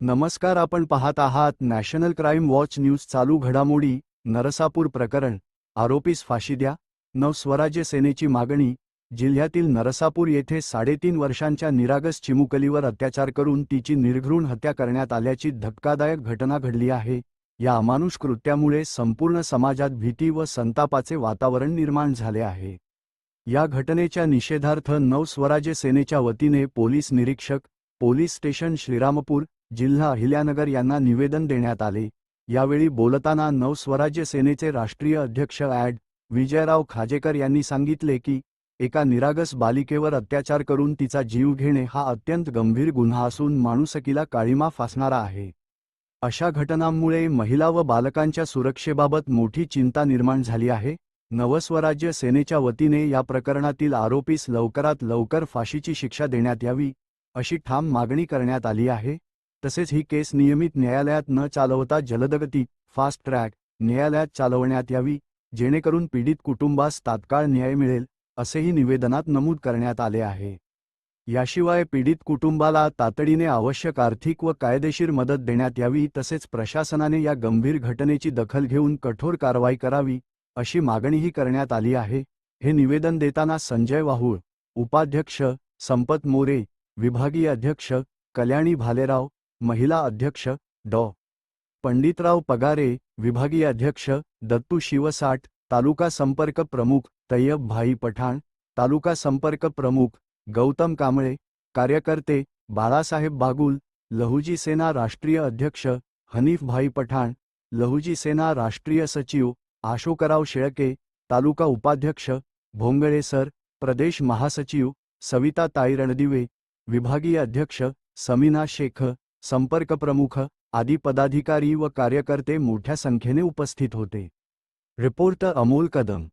नमस्कार, आपण पाहत आहात नॅशनल क्राईम वॉच न्यूज. चालू घडामोडी. नरसापूर प्रकरण, आरोपीस फाशी द्या, नवस्वराज्य सेनेची मागणी. जिल्ह्यातील नरसापूर येथे 3.5 वर्षांच्या निरागस चिमुकलीवर अत्याचार करून तिची निर्घृण हत्या करण्यात आल्याची धक्कादायक घटना घडली आहे. या अमानुष कृत्यामुळे संपूर्ण समाजात भीती व संतापाचे वातावरण निर्माण झाले आहे. या घटनेच्या निषेधार्थ नवस्वराज्य सेनेच्या वतीने पोलीस निरीक्षक, पोलीस स्टेशन श्रीरामपूर, जिल्हा अहिल्यानगर यांना निवेदन देण्यात आले. यावेळी बोलताना नवस्वराज्य सेनेचे राष्ट्रीय अध्यक्ष ॲड. विजयराव खाजेकर यांनी सांगितले की एका निरागस बालिकेवर अत्याचार करून तिचा जीव घेणे हा अत्यंत गंभीर गुन्हा असून माणुसकीला काळिमा फासणारा आहे. अशा घटनांमुळे महिला व बालकांच्या सुरक्षेबाबत मोठी चिंता निर्माण झाली आहे. नवस्वराज्य सेनेच्या वतीने या प्रकरणातील आरोपीस लवकरात लवकर फाशीची शिक्षा देण्यात यावी, अशी ठाम मागणी करण्यात आली आहे. तसेच ही केस नियमित न्यायालयात न चालवता जलदगती फास्ट ट्रॅक न्यायालयात चालवण्यात यावी, जेणेकरून पीडित कुटुंबास तात्काळ न्याय मिळेल, असेही निवेदनात नमूद करण्यात आले आहे. याशिवाय पीडित कुटुंबाला तातडीने आवश्यक आर्थिक व कायदेशीर मदत देण्यात यावी. तसेच प्रशासनाने या गंभीर घटनेची दखल घेऊन कठोर कारवाई करावी, अशी मागणीही करण्यात आली आहे. हे निवेदन देताना संजय वाहुळ, उपाध्यक्ष संपत मोरे, विभागीय अध्यक्ष कल्याणी भालेराव, महिला अध्यक्ष डॉ. पंडितराव पगारे, विभागीय अध्यक्ष दत्तू शिवसाट, तालुका संपर्क प्रमुख तय्यब भाई पठाण, तालुका संपर्क प्रमुख गौतम कांबळे, कार्यकर्ते बाळासाहेब बागुल, लहुजी सेना राष्ट्रीय अध्यक्ष हनीफ भाई पठाण, लहुजी सेना राष्ट्रीय सचिव अशोकराव शेळके, तालुका उपाध्यक्ष भोंगळे सर, प्रदेश महासचिव सविता ताई रणदिवे, विभागीय अध्यक्ष समीना शेख, संपर्क प्रमुख आदी पदाधिकारी व कार्यकर्ते मोठ्या संख्येने उपस्थित होते. रिपोर्टर अमोल कदम.